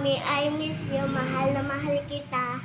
Mommy, I miss you. Mahal na mahal kita.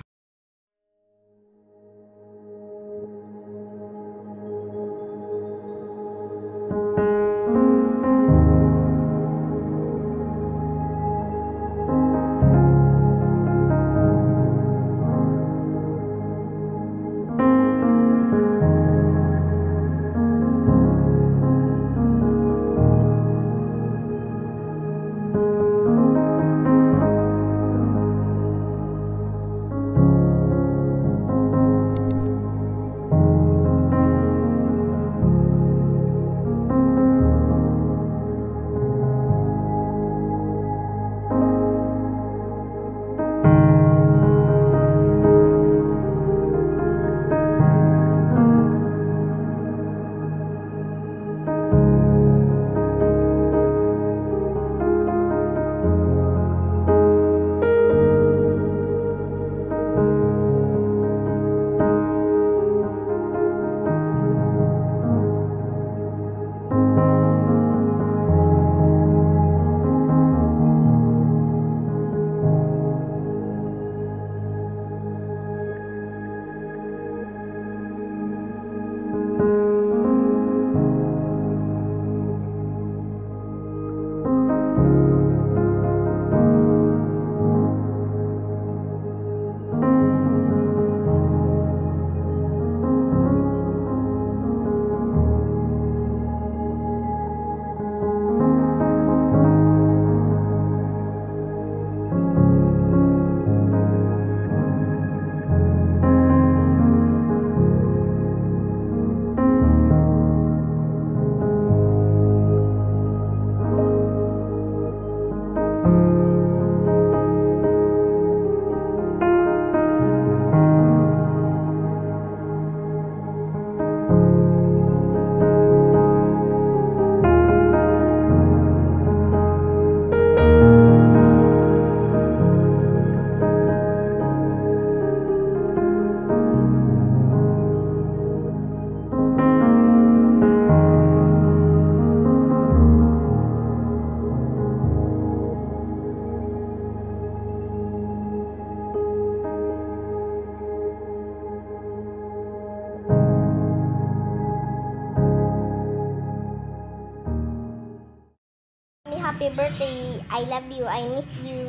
Happy birthday. I love you. I miss you.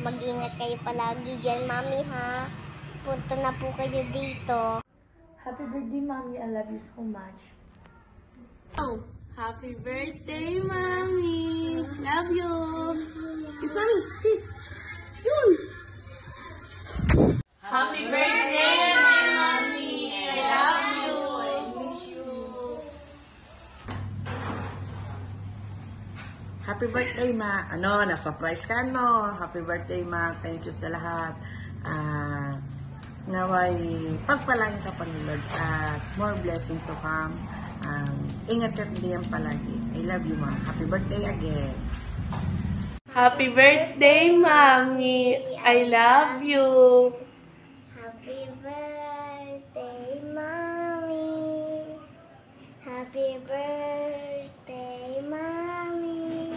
Mag-ingat kayo palagi dyan, Mami, ha? Punta na po kayo dito. Happy birthday, Mommy. I love you so much. Oh, happy birthday, Mommy. Love you. Kiss, Mommy. Kiss. Yun. Happy birthday, my Mommy. I love you. I miss you. Happy birthday, Ma. Na-surprise ka, no? Happy birthday, Ma. Thank you sa lahat. Naway, pagpalain ka pa ni Lord at more blessing to come. Ingat ka diyan palagi. I love you, Ma. Happy birthday again. Happy birthday, Mommy. I love you. Happy birthday, Mommy. Happy birthday, Mommy.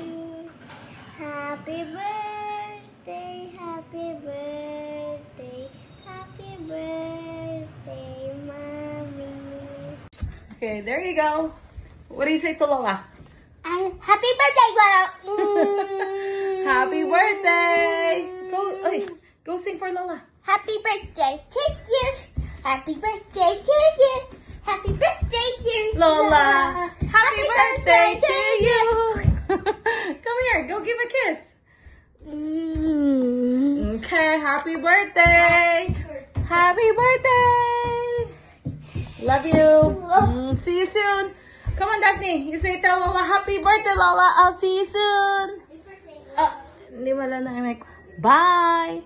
Happy birthday, happy birthday, happy birthday, Mommy. Okay, there you go. What do you say to Lola? Happy birthday, Lola. Happy birthday! Go sing for Lola. Happy birthday to you. Happy birthday to you. Happy birthday to Lola. Happy birthday to you. Come here, go give a kiss. Okay, happy birthday. Happy birthday. Love you. See you soon. Come on, Daphne. You say tell Lola, happy birthday, Lola. I'll see you soon. Hindi wala na mic. Bye.